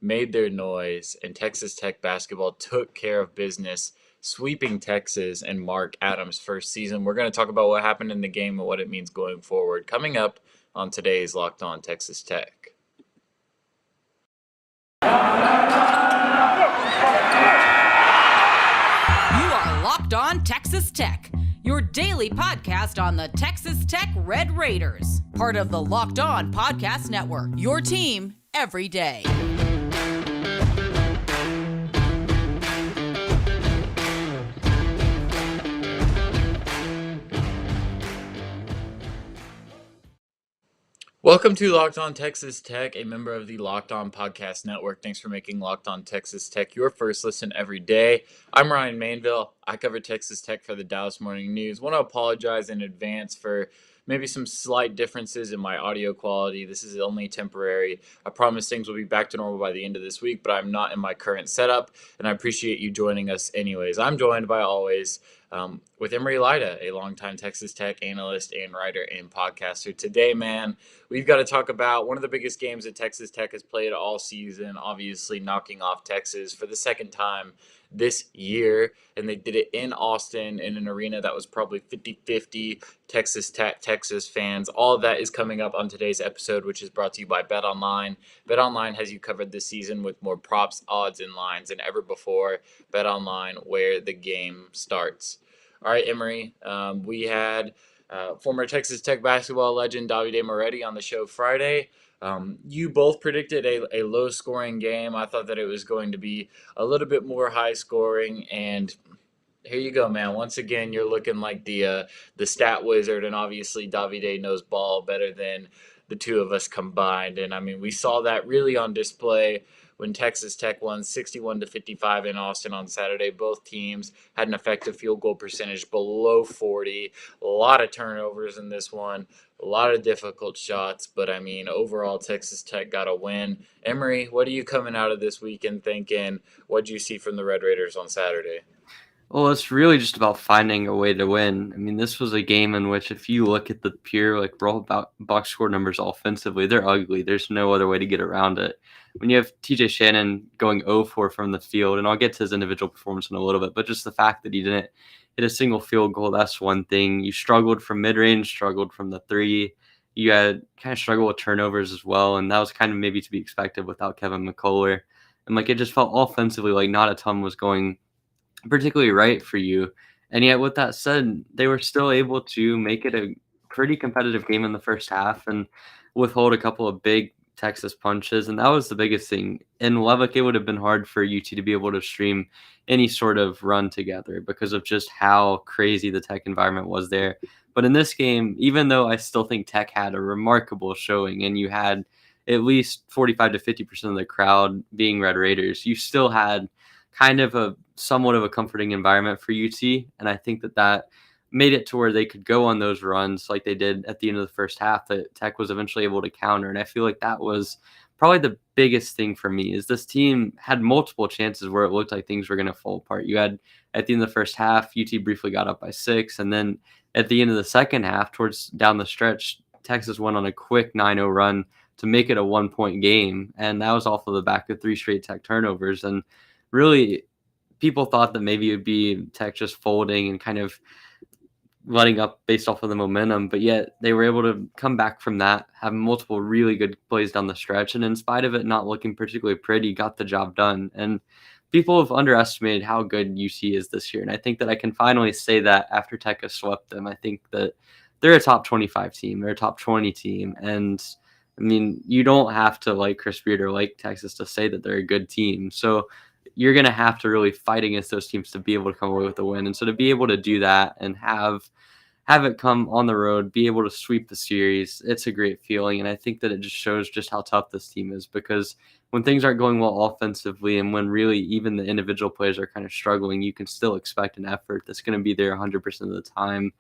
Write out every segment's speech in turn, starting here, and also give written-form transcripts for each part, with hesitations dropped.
made their noise, and Texas Tech basketball took care of business, sweeping Texas and Mark Adams' first season. We're going to talk about what happened in the game and what it means going forward. Coming up on today's Locked On Texas Tech. You are Locked On Texas Tech, your daily podcast on the Texas Tech Red Raiders, part of the Locked On Podcast Network, your team every day. Welcome to Locked On Texas Tech, a member of the Locked On Podcast Network. Thanks for making Locked On Texas Tech your first listen every day. I'm Ryan Mainville. I cover Texas Tech for the Dallas Morning News. Want to apologize in advance for maybe some slight differences in my audio quality. This is only temporary. I promise things will be back to normal by the end of this week, but I'm not in my current setup, and I appreciate you joining us anyways. I'm joined by always with Emory Lida, a longtime Texas Tech analyst and writer and podcaster. Today, man, we've got to talk about one of the biggest games that Texas Tech has played all season, obviously knocking off Texas for the second time this year, and they did it in Austin in an arena that was probably 50-50 Texas Tech, Texas fans. All of that is coming up on today's episode, which is brought to you by BetOnline. BetOnline has you covered this season with more props, odds, and lines than ever before. BetOnline, where the game starts. All right, Emory, we had former Texas Tech basketball legend Davide Moretti on the show Friday. You both predicted a low-scoring game. I thought that it was going to be a little bit more high-scoring, and here you go, man. Once again, you're looking like the stat wizard, and obviously Davide knows ball better than the two of us combined. And I mean, we saw that really on display when Texas Tech won 61-55 in Austin on Saturday. Both teams had an effective field goal percentage below 40. A lot of turnovers in this one, a lot of difficult shots, but I mean, overall, Texas Tech got a win. Emory, what are you coming out of this weekend thinking? What did you see from the Red Raiders on Saturday? Well, it's really just about finding a way to win. I mean, this was a game in which if you look at the pure raw box score numbers offensively, they're ugly. There's no other way to get around it. When you have TJ Shannon going 0-4 from the field, and I'll get to his individual performance in a little bit, but just the fact that he didn't hit a single field goal, that's one thing. You struggled from mid-range, struggled from the three. You had kind of struggled with turnovers as well, and that was kind of maybe to be expected without Kevin McCullough. And it just felt offensively like not a ton was going particularly right for you. And yet, with that said, they were still able to make it a pretty competitive game in the first half and withhold a couple of big Texas punches. And that was the biggest thing. In Lubbock, it would have been hard for UT to be able to stream any sort of run together because of just how crazy the Tech environment was there. But in this game, even though I still think Tech had a remarkable showing and you had at least 45 to 50% of the crowd being Red Raiders, you still had kind of a somewhat of a comforting environment for UT. And I think that made it to where they could go on those runs like they did at the end of the first half that Tech was eventually able to counter. And I feel like that was probably the biggest thing for me is this team had multiple chances where it looked like things were going to fall apart. You had at the end of the first half, UT briefly got up by 6. And then at the end of the second half, towards down the stretch, Texas went on a quick 9-0 run to make it a 1-point game. And that was off of the back of 3 straight Tech turnovers. And really, people thought that maybe it would be Tech just folding and kind of letting up based off of the momentum, but yet they were able to come back from that, have multiple really good plays down the stretch, and in spite of it not looking particularly pretty, got the job done. And people have underestimated how good UT is this year, and I think that I can finally say that after Tech has swept them. I think that they're a top 25 team, they're a top 20 team, and I mean, you don't have to like Chris Beard or like Texas to say that they're a good team. So you're going to have to really fight against those teams to be able to come away with a win. And so to be able to do that and have it come on the road, be able to sweep the series, it's a great feeling. And I think that it just shows just how tough this team is, because when things aren't going well offensively and when really even the individual players are kind of struggling, you can still expect an effort that's going to be there 100% of the time.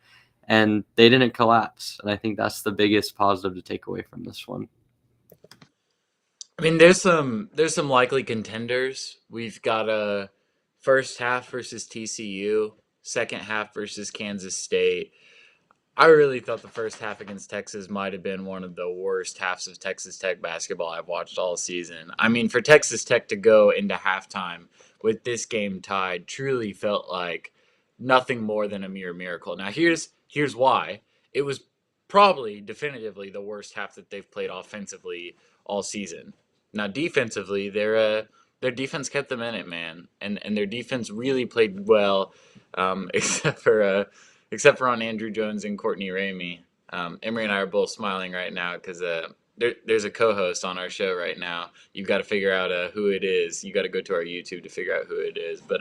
And they didn't collapse. And I think that's the biggest positive to take away from this one. I mean, there's some likely contenders. We've got a first half versus TCU, second half versus Kansas State. I really thought the first half against Texas might have been one of the worst halves of Texas Tech basketball I've watched all season. I mean, for Texas Tech to go into halftime with this game tied truly felt like nothing more than a mere miracle. Now, here's why. It was probably definitively the worst half that they've played offensively all season. Now, defensively, their defense kept them in it, man, and their defense really played well, except for on Andrew Jones and Courtney Ramey. Emery and I are both smiling right now because there's a co-host on our show right now. You've got to figure out who it is. You got to go to our YouTube to figure out who it is. But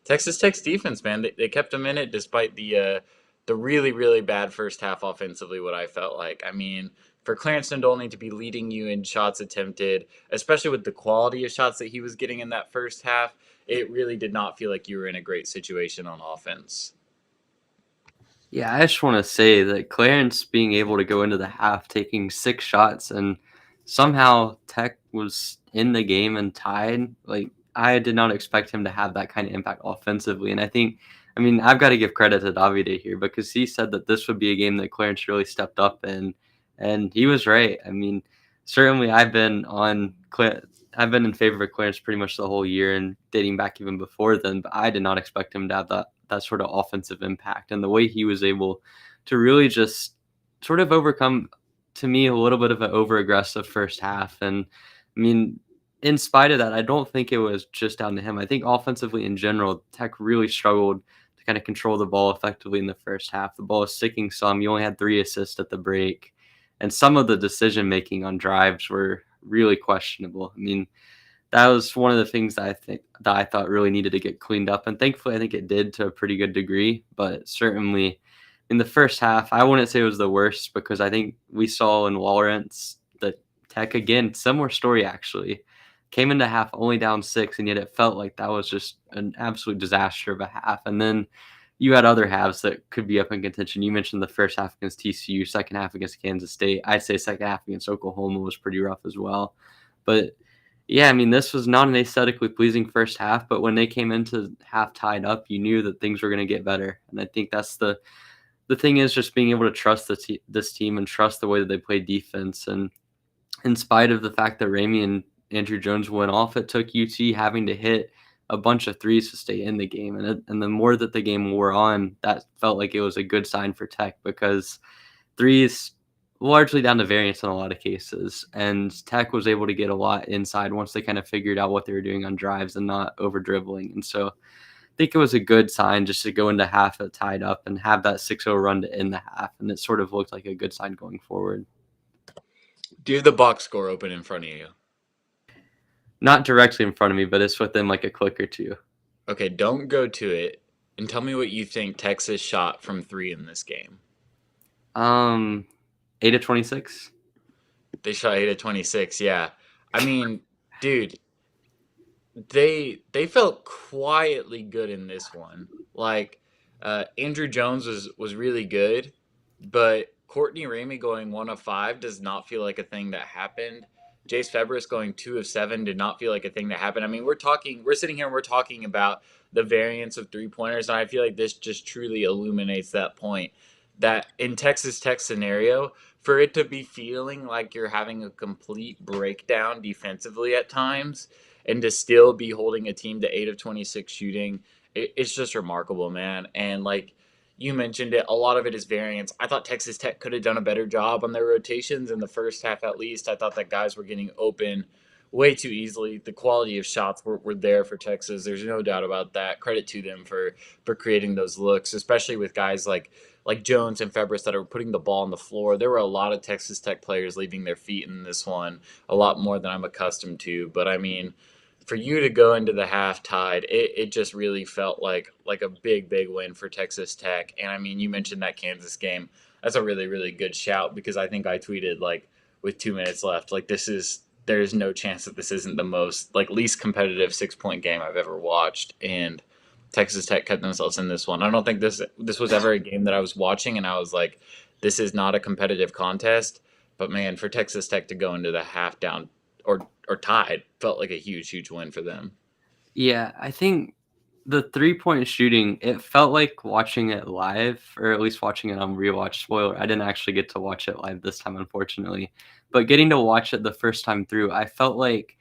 Texas Tech's defense, man, they kept them in it despite the really, really bad first half offensively, what I felt like. I mean, for Clarence Nadolny to be leading you in shots attempted, especially with the quality of shots that he was getting in that first half, it really did not feel like you were in a great situation on offense. Yeah, I just want to say that Clarence being able to go into the half taking 6 shots and somehow Tech was in the game and tied. Like, I did not expect him to have that kind of impact offensively. And I mean, I've got to give credit to Davide here because he said that this would be a game that Clarence really stepped up in, and he was right. I mean, certainly I've been in favor of Clarence pretty much the whole year and dating back even before then, but I did not expect him to have that sort of offensive impact. And the way he was able to really just sort of overcome, to me, a little bit of an over-aggressive first half. And I mean, in spite of that, I don't think it was just down to him. I think offensively in general, Tech really struggled to kind of control the ball effectively in the first half. The ball was sticking some. You only had 3 assists at the break. And some of the decision-making on drives were really questionable. I mean, that was one of the things that I thought really needed to get cleaned up. And thankfully, I think it did to a pretty good degree. But certainly in the first half, I wouldn't say it was the worst because I think we saw in Lawrence that Tech, again, similar story actually, came into half only down 6, and yet it felt like that was just an absolute disaster of a half. And then you had other halves that could be up in contention. You mentioned the first half against TCU, second half against Kansas State. I'd say second half against Oklahoma was pretty rough as well. But yeah, I mean, this was not an aesthetically pleasing first half, but when they came into half tied up, you knew that things were going to get better. And I think that's the thing is just being able to trust this team and trust the way that they play defense. And in spite of the fact that Ramey and Andrew Jones went off, it took UT having to hit a bunch of threes to stay in the game. And the more that the game wore on, that felt like it was a good sign for Tech because threes largely down to variance in a lot of cases. And Tech was able to get a lot inside once they kind of figured out what they were doing on drives and not over dribbling. And so I think it was a good sign just to go into half tied up and have that 6-0 run to end the half. And it sort of looked like a good sign going forward. Do you have the box score open in front of you? Not directly in front of me, but it's within like a click or two. Okay, don't go to it and tell me what you think Texas shot from 3 in this game. 8 of 26. They shot 8 of 26, yeah. I mean, dude, they felt quietly good in this one. Like, Andrew Jones was really good, but Courtney Ramey going 1 of 5 does not feel like a thing that happened. Jace Febris going 2 of 7 did not feel like a thing that happened. I mean, we're sitting here and we're talking about the variance of 3-pointers, and I feel like this just truly illuminates that point. That in Texas Tech scenario, for it to be feeling like you're having a complete breakdown defensively at times and to still be holding a team to 8 of 26 shooting, it's just remarkable, man. And like you mentioned it, a lot of it is variance. I thought Texas Tech could have done a better job on their rotations in the first half at least. I thought that guys were getting open way too easily. The quality of shots were there for Texas. There's no doubt about that. Credit to them for creating those looks, especially with guys like Jones and Febris that are putting the ball on the floor. There were a lot of Texas Tech players leaving their feet in this one, a lot more than I'm accustomed to. But I mean, for you to go into the half tied, it just really felt like a big win for Texas Tech. And I mean, you mentioned that Kansas game. That's a really, really good shout because I think I tweeted like with 2 minutes left, like there's no chance that this isn't the most like least competitive 6-point game I've ever watched. And Texas Tech kept themselves in this one. I don't think this was ever a game that I was watching and I was like, this is not a competitive contest. But man, for Texas Tech to go into the half down or tied felt like a huge win for them. Yeah, I think The 3-point shooting, it felt like watching it live, or at least watching it on rewatch. Spoiler, I didn't actually get to watch it live this time, unfortunately. But getting to watch it the first time through, I felt like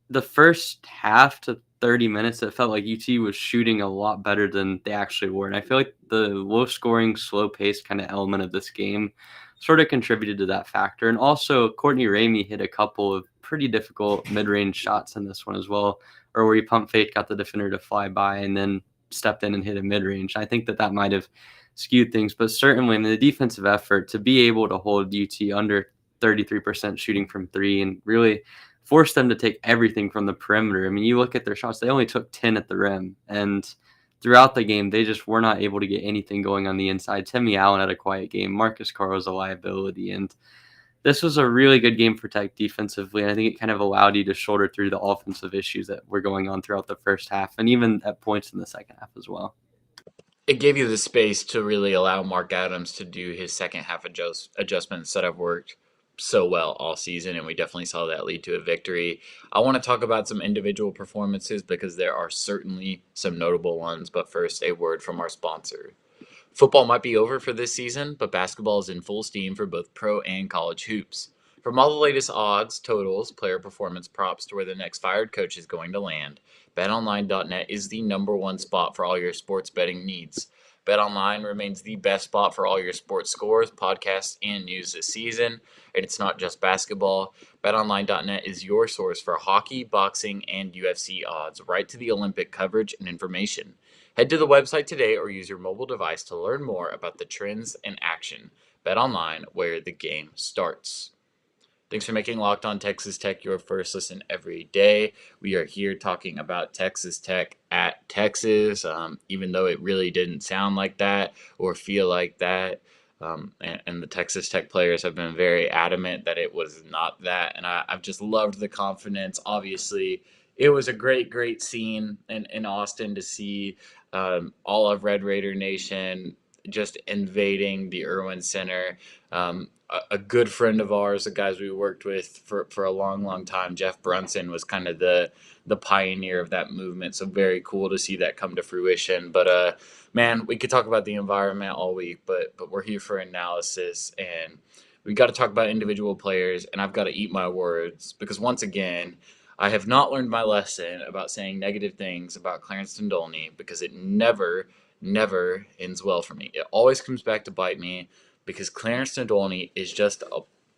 the first half to 30 minutes, it felt like UT was shooting a lot better than they actually were. And I feel like the low scoring, slow paced kind of element of this game sort of contributed to that factor. And also, Courtney Ramey hit a couple of pretty difficult mid range shots in this one as well, or where he pump fake, got the defender to fly by, and then stepped in and hit a mid range. I think that might have skewed things, but certainly in the defensive effort to be able to hold UT under 33% shooting from three and really force them to take everything from the perimeter. I mean, you look at their shots, they only took 10 at the rim. And throughout the game, they just were not able to get anything going on the inside. Timmy Allen had a quiet game. Marcus Carr was a liability. And this was a really good game for Tech defensively. And I think it kind of allowed you to shoulder through the offensive issues that were going on throughout the first half and even at points in the second half as well. It gave you the space to really allow Mark Adams to do his second half adjustments that have worked so well all season, and we definitely saw that lead to a victory. I want to talk about some individual performances because there are certainly some notable ones, but first, a word from our sponsor. Football might be over for this season, but basketball is in full steam for both pro and college hoops. From all the latest odds, totals, player performance props to where the next fired coach is going to land, BetOnline.net is the number one spot for all your sports betting needs. BetOnline remains the best spot for all your sports scores, podcasts, and news this season. And it's not just basketball. BetOnline.net is your source for hockey, boxing, and UFC odds, right to the Olympic coverage and information. Head to the website today or use your mobile device to learn more about the trends and action. BetOnline, where the game starts. Thanks for making Locked On Texas Tech your first listen every day. We are here talking about Texas Tech at Texas, even though it really didn't sound like that or feel like that. And the Texas Tech players have been very adamant that it was not that. And I've just loved the confidence. Obviously, it was a great scene in Austin to see all of Red Raider Nation just invading the Erwin Center. A good friend of ours, the guys we worked with for a long time, Jeff Brunson, was kind of the pioneer of that movement. So very cool to see that come to fruition. But man, we could talk about the environment all week, but we're here for analysis, and we got to talk about individual players. And I've got to eat my words because once again, I have not learned my lesson about saying negative things about Clarence Nadolny because it never ends well for me. It always comes back to bite me. Because Clarence Nadolny is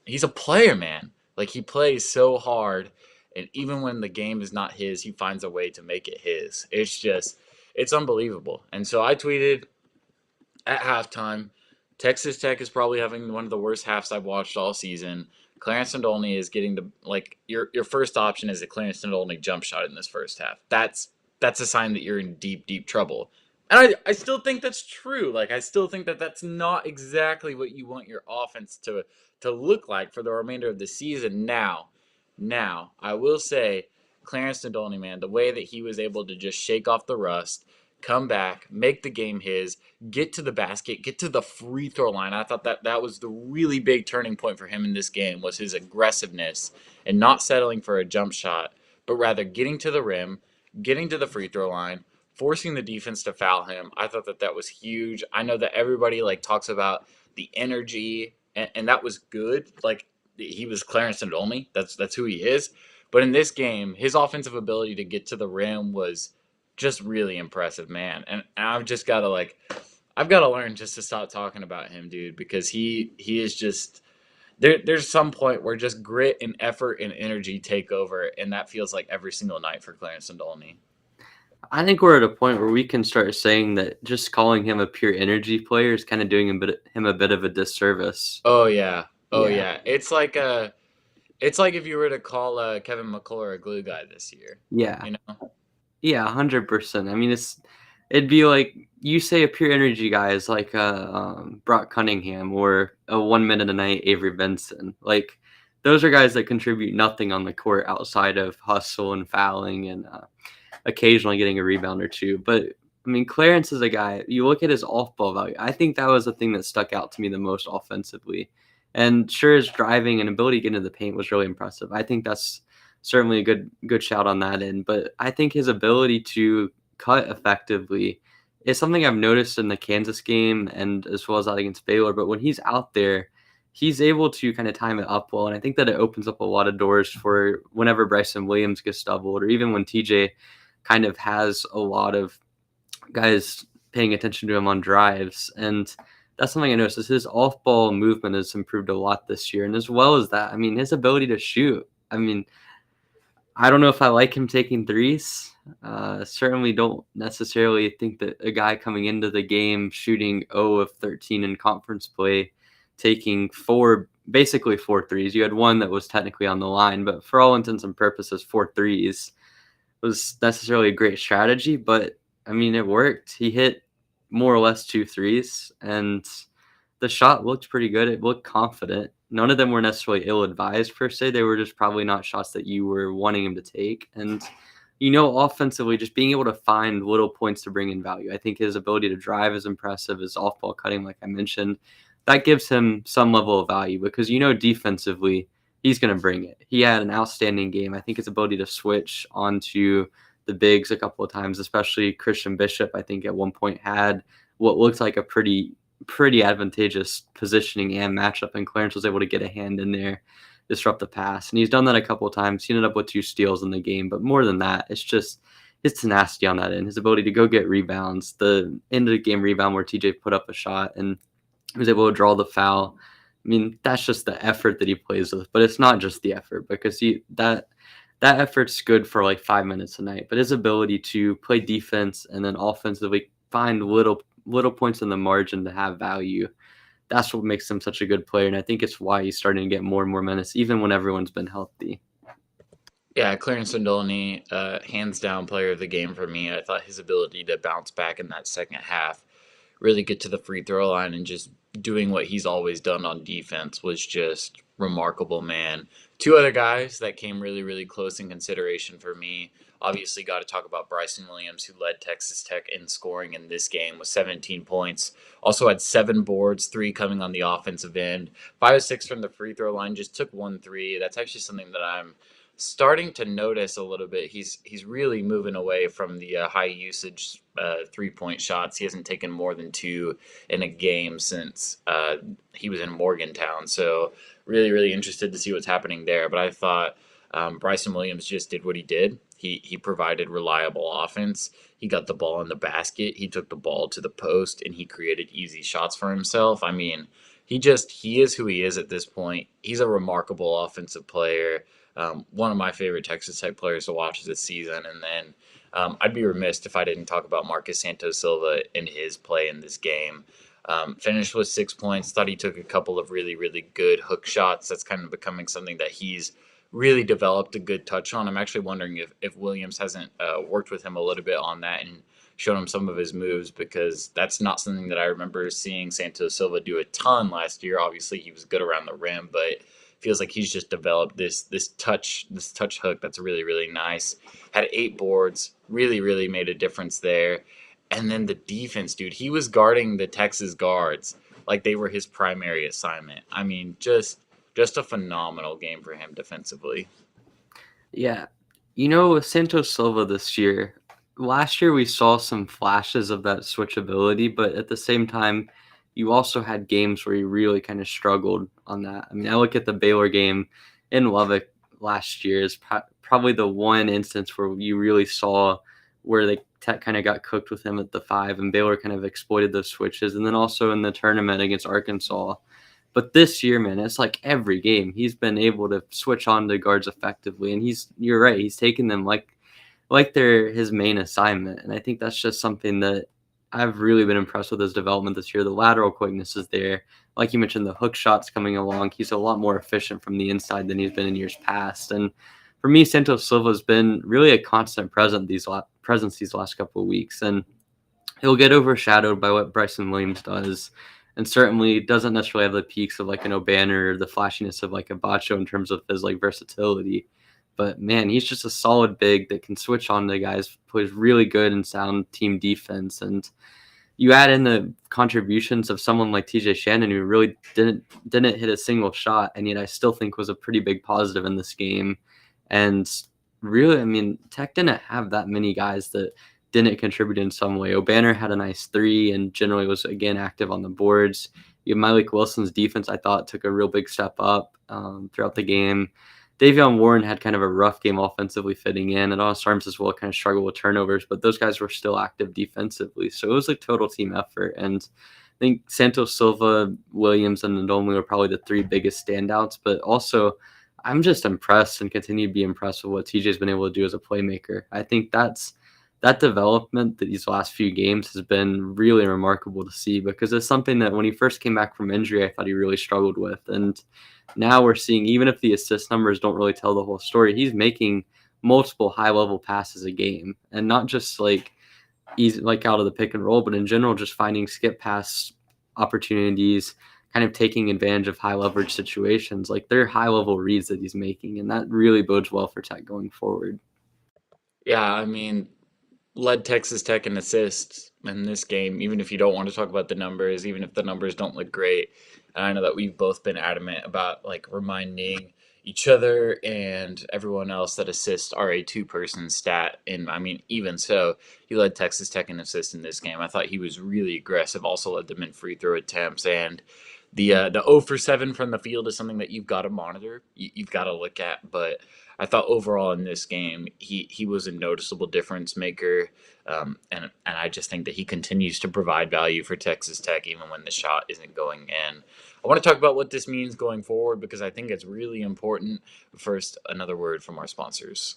he's a player, man. Like, he plays so hard, and even when the game is not his, he finds a way to make it his. It's unbelievable. And so I tweeted at halftime, Texas Tech is probably having one of the worst halves I've watched all season. Clarence Nadolny is getting your first option is a Clarence Nadolny jump shot in this first half. That's a sign that you're in deep trouble. And I still think that's true. Like, I still think that that's not exactly what you want your offense to look like for the remainder of the season. Now, I will say, Clarence Nadolny, man, the way that he was able to just shake off the rust, come back, make the game his, get to the basket, get to the free throw line. I thought that was the really big turning point for him in this game was his aggressiveness and not settling for a jump shot, but rather getting to the rim, getting to the free throw line, forcing the defense to foul him. I thought that was huge. I know that everybody talks about the energy, and that was good. Like, he was Clarence Nadolny. That's who he is. But in this game, his offensive ability to get to the rim was just really impressive, man. And I've just got to I've got to learn just to stop talking about him, dude, because he is just there's some point where just grit and effort and energy take over, and that feels like every single night for Clarence Nadolny. I think we're at a point where we can start saying that just calling him a pure energy player is kind of doing him a bit of a disservice. Oh yeah. Yeah. It's like if you were to call Kevin McCullough a glue guy this year. Yeah. You know? Yeah, 100%. I mean, it'd be like you say a pure energy guy is like Brock Cunningham or a 1 minute a night Avery Benson. Like, those are guys that contribute nothing on the court outside of hustle and fouling and occasionally getting a rebound or two. But I mean, Clarence is a guy, you look at his off-ball value. I think that was the thing that stuck out to me the most offensively. And sure, his driving and ability to get into the paint was really impressive. I think that's certainly a good shout on that end. But I think his ability to cut effectively is something I've noticed in the Kansas game and as well as that against Baylor. But when he's out there, he's able to kind of time it up well. And I think that it opens up a lot of doors for whenever Bryson Williams gets doubled, or even when TJ kind of has a lot of guys paying attention to him on drives. And that's something I noticed is his off-ball movement has improved a lot this year. And as well as that, I mean, his ability to shoot. I mean, I don't know if I like him taking threes. Certainly don't necessarily think that a guy coming into the game shooting 0 of 13 in conference play, taking basically four threes. You had one that was technically on the line, but for all intents and purposes, 4 threes was necessarily a great strategy. But I mean, it worked. He hit more or less 2 threes, and the shot looked pretty good. It looked confident. None of them were necessarily ill-advised per se. They were just probably not shots that you were wanting him to take. And, offensively, just being able to find little points to bring in value. I think his ability to drive is impressive. His off-ball cutting, like I mentioned, that gives him some level of value because, defensively, he's going to bring it. He had an outstanding game. I think his ability to switch onto the bigs a couple of times, especially Christian Bishop, I think at one point had what looked like a pretty advantageous positioning and matchup, and Clarence was able to get a hand in there, disrupt the pass. And he's done that a couple of times. He ended up with 2 steals in the game. But more than that, it's just his tenacity on that end, his ability to go get rebounds, the end of the game rebound where TJ put up a shot and was able to draw the foul. I mean, that's just the effort that he plays with. But it's not just the effort, because that effort's good for like 5 minutes a night. But his ability to play defense and then offensively find little points in the margin to have value, that's what makes him such a good player. And I think it's why he's starting to get more and more minutes, even when everyone's been healthy. Yeah, Clarence Nadolny, hands down player of the game for me. I thought his ability to bounce back in that second half, really get to the free throw line and just doing what he's always done on defense was just remarkable, man. 2 other guys that came really, really close in consideration for me. Obviously, got to talk about Bryson Williams, who led Texas Tech in scoring in this game with 17 points. Also had 7 boards, 3 coming on the offensive end. 5 of 6 from the free throw line, just took 1 3. That's actually something that I'm starting to notice a little bit. He's really moving away from the high usage 3-point shots. He hasn't taken more than 2 in a game since he was in Morgantown. So really, really interested to see what's happening there. But I thought Bryson Williams just did what he did. He provided reliable offense. He got the ball in the basket. He took the ball to the post, and he created easy shots for himself. I mean, he is who he is at this point. He's a remarkable offensive player. One of my favorite Texas Tech players to watch this season. And then I'd be remiss if I didn't talk about Marcus Santos-Silva and his play in this game. Finished with 6 points. Thought he took a couple of really, really good hook shots. That's kind of becoming something that he's really developed a good touch on. I'm actually wondering if Williams hasn't worked with him a little bit on that and shown him some of his moves, because that's not something that I remember seeing Santos Silva do a ton last year. Obviously, he was good around the rim, but feels like he's just developed this touch hook that's really, really nice. Had 8 boards, really, really made a difference there. And then the defense, dude, he was guarding the Texas guards like they were his primary assignment. I mean, just a phenomenal game for him defensively. Yeah. Santos Silva this year, last year we saw some flashes of that switchability, but at the same time, you also had games where he really kind of struggled on that. I mean, I look at the Baylor game in Lubbock last year is probably the one instance where you really saw where they kind of got cooked with him at the 5, and Baylor kind of exploited those switches. And then also in the tournament against Arkansas. But this year, man, it's like every game he's been able to switch on to guards effectively. And you're right, he's taking them like they're his main assignment. And I think that's just something that I've really been impressed with his development this year. The lateral quickness is there. Like you mentioned, the hook shots coming along. He's a lot more efficient from the inside than he's been in years past. And for me, Santos Silva has been really a constant presence these last couple of weeks. And he'll get overshadowed by what Bryson Williams does. And certainly doesn't necessarily have the peaks of like an O'Banner or the flashiness of like a Bacho in terms of his like versatility. But man, he's just a solid big that can switch on to guys, plays really good and sound team defense. And you add in the contributions of someone like TJ Shannon, who really didn't hit a single shot, and yet I still think was a pretty big positive in this game. And really, I mean, Tech didn't have that many guys that didn't contribute in some way. O'Banner had a nice 3 and generally was, again, active on the boards. Malik Wilson's defense, I thought, took a real big step up throughout the game. Davion Warren had kind of a rough game offensively fitting in, and Austin Arms as well kind of struggled with turnovers, but those guys were still active defensively. So it was a total team effort. And I think Santos-Silva, Williams, and Nadolny were probably the 3 biggest standouts, but also I'm just impressed and continue to be impressed with what TJ's been able to do as a playmaker. I think that development that these last few games has been really remarkable to see, because it's something that when he first came back from injury, I thought he really struggled with. And now we're seeing, even if the assist numbers don't really tell the whole story, he's making multiple high-level passes a game, and not just like easy, like out of the pick and roll, but in general, just finding skip pass opportunities, kind of taking advantage of high leverage situations. Like, they're high-level reads that he's making, and that really bodes well for Tech going forward. Yeah, I mean, led Texas Tech in assists in this game, even if you don't want to talk about the numbers, even if the numbers don't look great. And I know that we've both been adamant about like reminding each other and everyone else that assists are a two-person stat. And I mean, even so, he led Texas Tech in assists in this game. I thought he was really aggressive, also led them in free throw attempts. And the 0 for 7 from the field is something that you've got to monitor, you've got to look at. But I thought overall in this game, he was a noticeable difference maker, and I just think that he continues to provide value for Texas Tech even when the shot isn't going in. I want to talk about what this means going forward because I think it's really important. First, another word from our sponsors.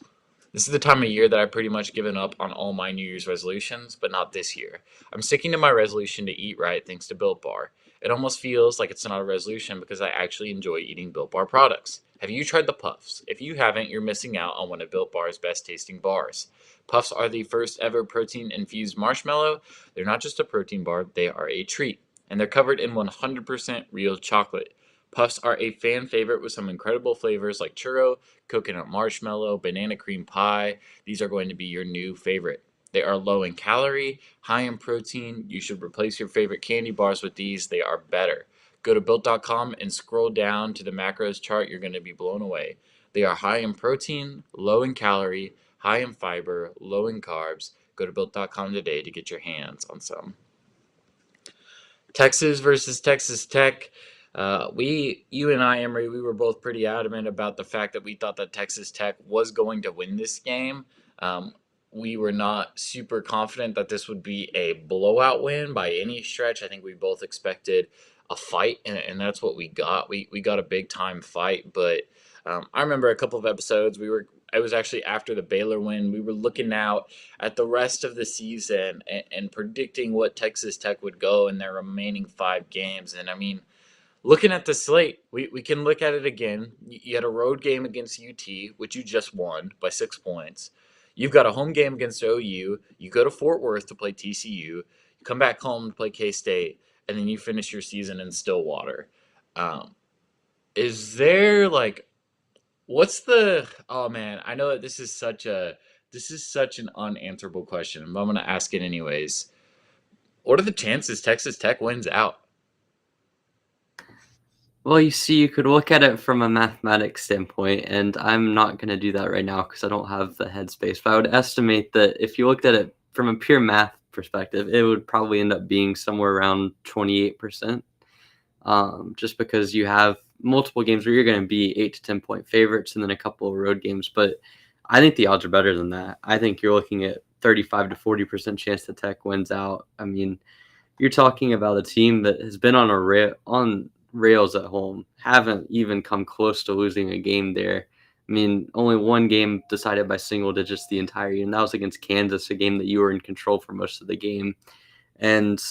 This is the time of year that I've pretty much given up on all my New Year's resolutions, but not this year. I'm sticking to my resolution to eat right thanks to Built Bar. It almost feels like it's not a resolution because I actually enjoy eating Built Bar products. Have you tried the Puffs? If you haven't, you're missing out on one of Built Bar's best tasting bars. Puffs are the first ever protein infused marshmallow. They're not just a protein bar, they are a treat. And they're covered in 100% real chocolate. Puffs are a fan favorite with some incredible flavors like churro, coconut marshmallow, banana cream pie. These are going to be your new favorite. They are low in calorie, high in protein. You should replace your favorite candy bars with these. They are better. Go to built.com and scroll down to the macros chart. You're going to be blown away. They are high in protein, low in calorie, high in fiber, low in carbs. Go to built.com today to get your hands on some. Texas versus Texas Tech. You and I, Emery, we were both pretty adamant about the fact that we thought that Texas Tech was going to win this game. We were not super confident that this would be a blowout win by any stretch. I think we both expected a fight, and that's what we got. We got a big time fight, but I remember a couple of episodes. I was actually after the Baylor win. We were looking out at the rest of the season and predicting what Texas Tech would go in their remaining 5 games. And I mean, looking at the slate, we can look at it again. You had a road game against UT, which you just won by 6 points. You've got a home game against OU. You go to Fort Worth to play TCU. You come back home to play K-State, and then you finish your season in Stillwater. Is there like, oh man, I know that this is such an unanswerable question, but I'm going to ask it anyways. What are the chances Texas Tech wins out? Well, you see, you could look at it from a mathematics standpoint, and I'm not going to do that right now because I don't have the headspace. But I would estimate that if you looked at it from a pure math perspective, it would probably end up being somewhere around 28%. Just because you have multiple games where you're going to be 8 to 10 point favorites and then a couple of road games. But I think the odds are better than that. I think you're looking at 35 to 40% chance that Tech wins out. I mean, you're talking about a team that has been on rails at home, haven't even come close to losing a game there. I mean, only one game decided by single digits the entire year, and that was against Kansas, a game that you were in control for most of the game. And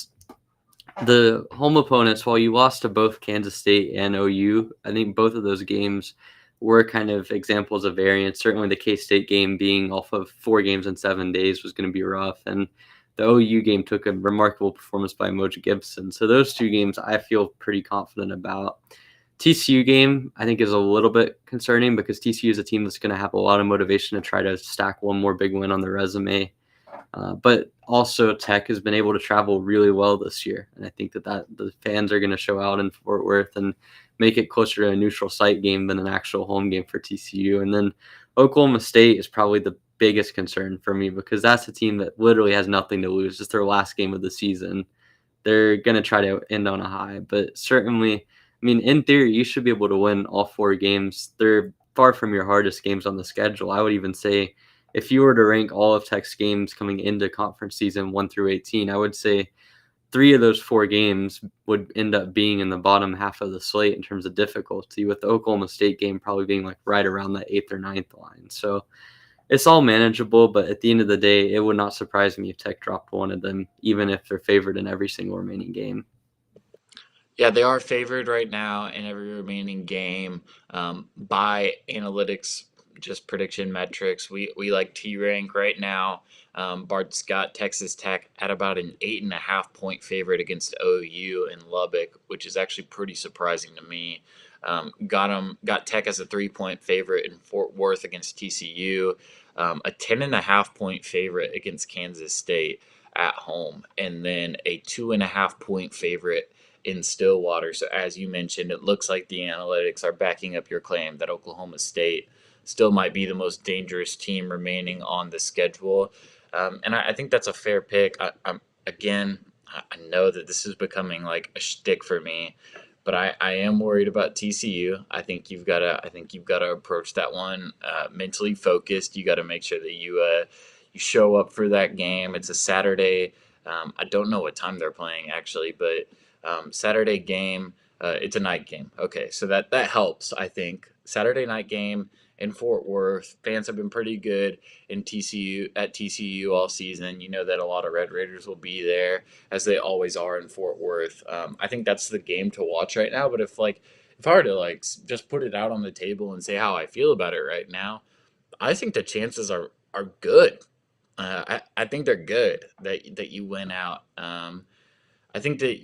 the home opponents, while you lost to both Kansas State and OU, I think both of those games were kind of examples of variance. Certainly the K-State game being off of 4 games in 7 days was going to be rough, and the OU game took a remarkable performance by Moja Gibson. So those 2 games I feel pretty confident about. TCU game, I think, is a little bit concerning because TCU is a team that's going to have a lot of motivation to try to stack one more big win on their resume. But also Tech has been able to travel really well this year. And I think that the fans are going to show out in Fort Worth and make it closer to a neutral site game than an actual home game for TCU. And then Oklahoma State is probably the biggest concern for me because that's a team that literally has nothing to lose. It's their last game of the season. They're going to try to end on a high, but certainly, I mean, in theory, you should be able to win all 4 games. They're far from your hardest games on the schedule. I would even say if you were to rank all of Tech's games coming into conference season 1 through 18, I would say 3 of those 4 games would end up being in the bottom half of the slate in terms of difficulty, with the Oklahoma State game probably being like right around that 8th or 9th line. So it's all manageable, but at the end of the day, it would not surprise me if Tech dropped one of them, even if they're favored in every single remaining game. Yeah, they are favored right now in every remaining game by analytics, just prediction metrics. We like T rank right now. Bart's got Texas Tech at about an 8.5 point favorite against OU in Lubbock, which is actually pretty surprising to me. Got Tech as a 3 point favorite in Fort Worth against TCU, a 10.5 point favorite against Kansas State at home, and then a 2.5 point favorite in Stillwater. So as you mentioned, it looks like the analytics are backing up your claim that Oklahoma State still might be the most dangerous team remaining on the schedule. And I think that's a fair pick. I know that this is becoming like a shtick for me, but I am worried about TCU. I think you've got to approach that one mentally focused. You got to make sure that you show up for that game. It's a Saturday. I don't know what time they're playing actually, but Saturday game. It's a night game. Okay, so that helps. I think Saturday night game in Fort Worth. Fans have been pretty good in TCU all season. You know that a lot of Red Raiders will be there, as they always are in Fort Worth. I think that's the game to watch right now. But if I were to just put it out on the table and say how I feel about it right now, I think the chances are good. I think they're good that you win out. I think that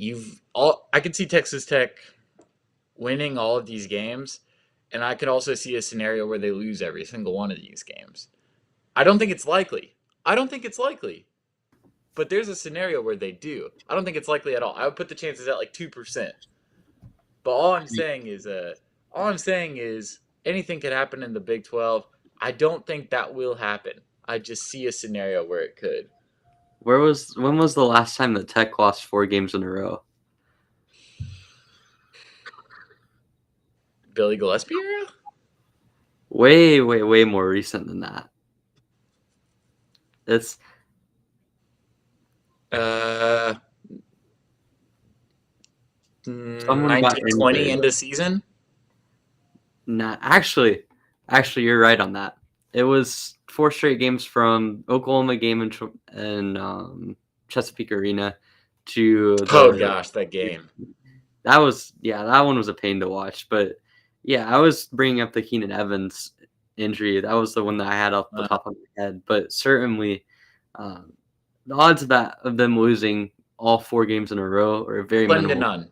I could see Texas Tech winning all of these games, and I could also see a scenario where they lose every single one of these games. I don't think it's likely. But there's a scenario where they do. I don't think it's likely at all. I would put the chances at like 2%. But all I'm saying is anything could happen in the Big 12. I don't think that will happen. I just see a scenario where it could. When was the last time that Tech lost 4 games in a row? Billy Gillespie era? Way, way, way more recent than that. It's 1920 into season? Nah, actually, you're right on that. It was 4 straight games from Oklahoma game in Chesapeake Arena to that game. That one was a pain to watch. But yeah, I was bringing up the Keenan Evans injury. That was the one that I had off the top of my head. But certainly, the odds of them losing all 4 games in a row are very slim minimal. to none.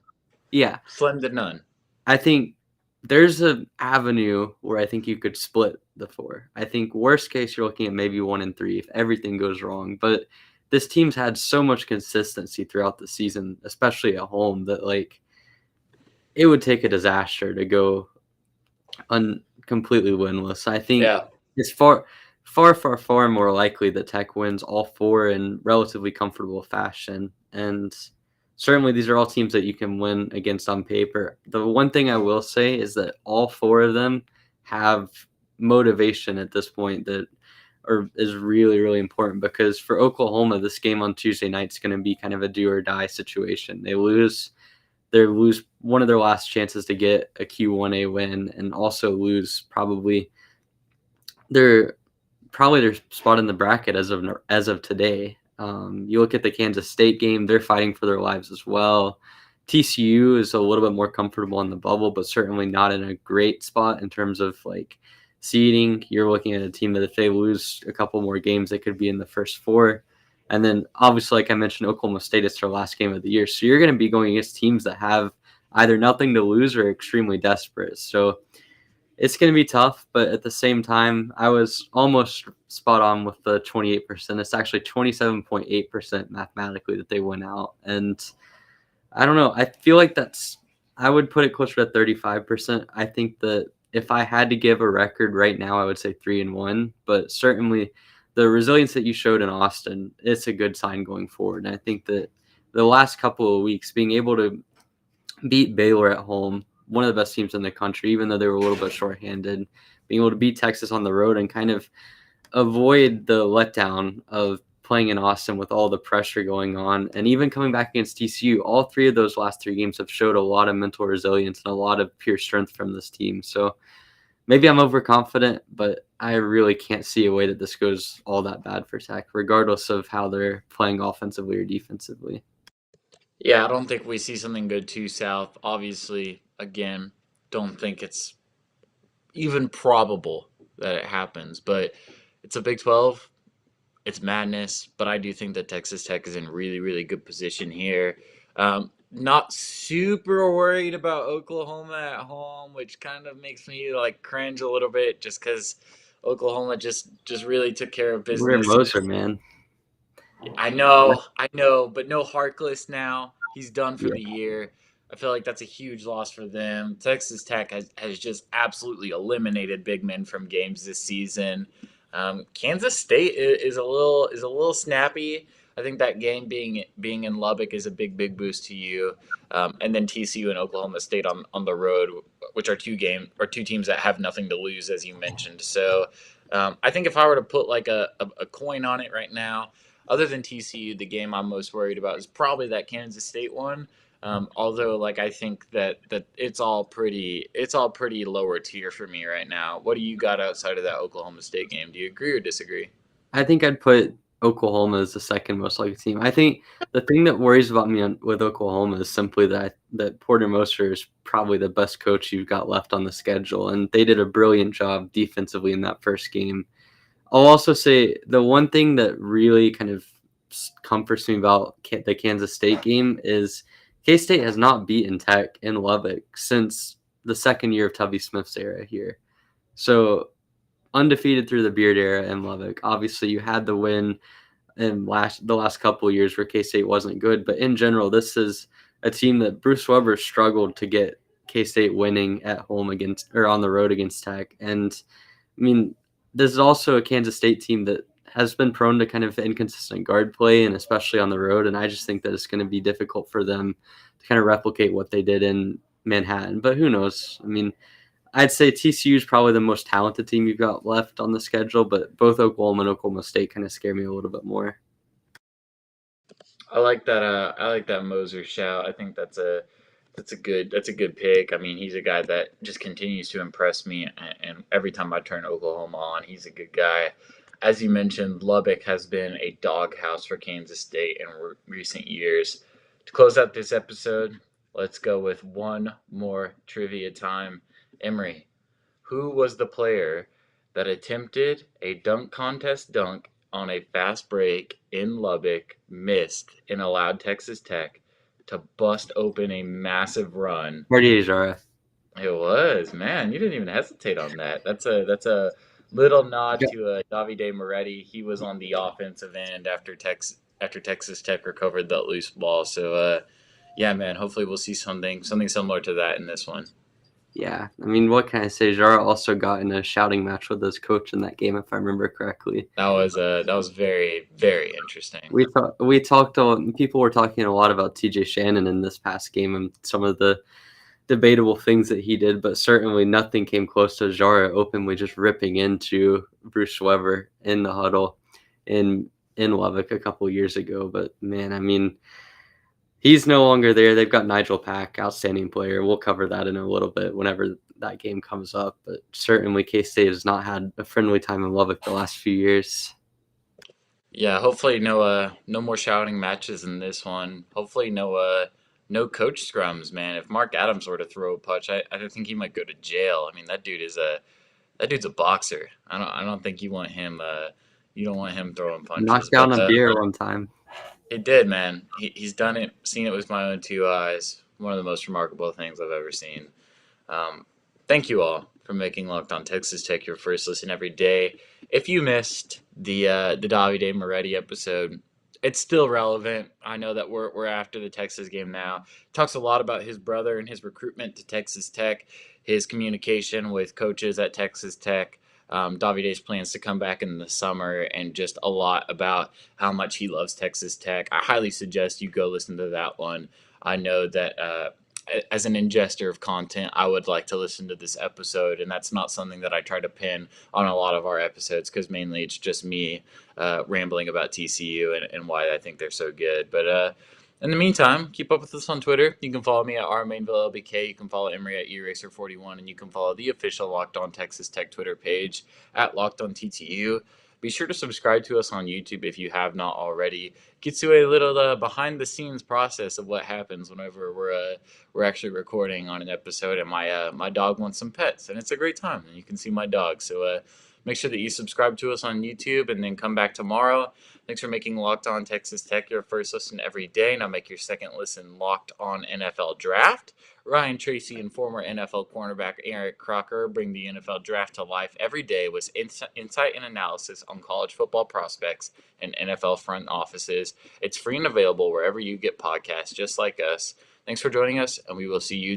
Yeah, slim to none. I think there's an avenue where I think you could split the 4. I think worst case you're looking at maybe 1 and 3 if everything goes wrong. But this team's had so much consistency throughout the season, especially at home, that it would take a disaster to go completely winless. I think it's far more likely that Tech wins all 4 in relatively comfortable fashion. And certainly these are all teams that you can win against on paper. The one thing I will say is that all 4 of them have motivation at this point that is really, really important, because for Oklahoma, this game on Tuesday night is going to be kind of a do or die situation. They lose one of their last chances to get a Q1A win, and also lose probably their spot in the bracket as of today. You look at the Kansas State game, they're fighting for their lives as well. TCU is a little bit more comfortable in the bubble, but certainly not in a great spot in terms of seeding. You're looking at a team that if they lose a couple more games, they could be in the first 4. And then obviously, like I mentioned, Oklahoma State is their last game of the year. So you're going to be going against teams that have either nothing to lose or extremely desperate. So it's going to be tough, but at the same time, I was almost spot on with the 28%. It's actually 27.8% mathematically that they went out. And I don't know. I feel like I would put it closer to 35%. I think that if I had to give a record right now, I would say 3-1, but certainly the resilience that you showed in Austin, it's a good sign going forward. And I think that the last couple of weeks, being able to beat Baylor at home, one of the best teams in the country, even though they were a little bit shorthanded, being able to beat Texas on the road and kind of avoid the letdown of playing in Austin with all the pressure going on, and even coming back against TCU, all three of those last three games have showed a lot of mental resilience and a lot of pure strength from this team. So maybe I'm overconfident, but I really can't see a way that this goes all that bad for Tech, regardless of how they're playing offensively or defensively. Yeah, I don't think we see something good too south. Obviously, again, don't think it's even probable that it happens, but it's a Big 12. It's madness, but I do think that Texas Tech is in really, really good position here. Not super worried about Oklahoma at home, which kind of makes me like cringe a little bit, just because Oklahoma just really took care of We're business. Moser, man. I know, but no Harkless now. He's done for Yeah. the year. I feel like that's a huge loss for them. Texas Tech has just absolutely eliminated big men from games this season. Kansas State is a little snappy. I think that game being in Lubbock is a big boost to you. And then TCU and Oklahoma State on the road, which are two teams that have nothing to lose, as you mentioned. So I think if I were to put like a coin on it right now, other than TCU, the game I'm most worried about is probably that Kansas State one. Although, like, I think that it's all pretty lower tier for me right now. What do you got outside of that Oklahoma State game? Do you agree or disagree? I think I'd put Oklahoma as the second most likely team. I think the thing that worries about me with Oklahoma is simply that Porter Moser is probably the best coach you've got left on the schedule, and they did a brilliant job defensively in that first game. I'll also say the one thing that really kind of comforts me about the Kansas State game is K-State has not beaten Tech in Lubbock since the second year of Tubby Smith's era here. So undefeated through the Beard era in Lubbock. Obviously, you had the win in the last couple of years where K-State wasn't good, but in general, this is a team that Bruce Weber struggled to get K-State winning at home against or on the road against Tech. And I mean, this is also a Kansas State team that has been prone to kind of inconsistent guard play, and especially on the road. And I just think that it's going to be difficult for them to kind of replicate what they did in Manhattan. But who knows? I mean, I'd say TCU is probably the most talented team you've got left on the schedule, but both Oklahoma and Oklahoma State kind of scare me a little bit more. I like that. I like that Moser shout. I think that's a good pick. I mean, he's a guy that just continues to impress me, and every time I turn Oklahoma on, he's a good guy. As you mentioned, Lubbock has been a doghouse for Kansas State in recent years. To close out this episode, let's go with one more trivia time. Emery, who was the player that attempted a dunk contest dunk on a fast break in Lubbock, missed, and allowed Texas Tech to bust open a massive run? Cartier Jara. It was, man. You didn't even hesitate on that. That's a little nod to Davide Moretti. He was on the offensive end after Texas Tech recovered that loose ball. So yeah, man. Hopefully we'll see something similar to that in this one. Yeah, I mean, what can I say? Jara also got in a shouting match with his coach in that game, if I remember correctly. That was very very interesting. We talked. People were talking a lot about TJ Shannon in this past game and some of the debatable things that he did, but certainly nothing came close to Jara openly just ripping into Bruce Weber in the huddle in Lubbock a couple years ago. But man, I mean, he's no longer there. They've got Nigel Pack, outstanding player. We'll cover that in a little bit whenever that game comes up. But certainly K-State has not had a friendly time in Lubbock the last few years. Yeah, hopefully no more shouting matches in this one. Hopefully no coach scrums, man. If Mark Adams were to throw a punch, I think he might go to jail. I mean, that dude's a boxer. I don't think you don't want him throwing punches. Knocked down But a beer one time. he did, man. He's done it, seen it with my own two eyes. One of the most remarkable things I've ever seen. Um, Thank you all for making Locked On Texas Tech your first listen every day. If you missed the Davide Moretti episode, it's still relevant. I know that we're after the Texas game now. Talks a lot about his brother and his recruitment to Texas Tech, his communication with coaches at Texas Tech, Davide's plans to come back in the summer, and just a lot about how much he loves Texas Tech. I highly suggest you go listen to that one. I know that as an ingester of content, I would like to listen to this episode, and that's not something that I try to pin on a lot of our episodes, because mainly it's just me rambling about TCU and why I think they're so good. But in the meantime, keep up with us on Twitter. You can follow me at rmainvillelbk. You can follow Emery at eraser41, and you can follow the official Locked On Texas Tech Twitter page at Locked On TTU. Be sure to subscribe to us on YouTube if you have not already. Gets you a little behind the scenes process of what happens whenever we're actually recording on an episode, and my dog wants some pets, and it's a great time, and you can see my dog. So make sure that you subscribe to us on YouTube, and then come back tomorrow. Thanks for making Locked On Texas Tech your first listen every day. Now make your second listen Locked On NFL Draft. Ryan Tracy and former NFL cornerback Eric Crocker bring the NFL Draft to life every day with insight and analysis on college football prospects and NFL front offices. It's free and available wherever you get podcasts, just like us. Thanks for joining us, and we will see you tomorrow.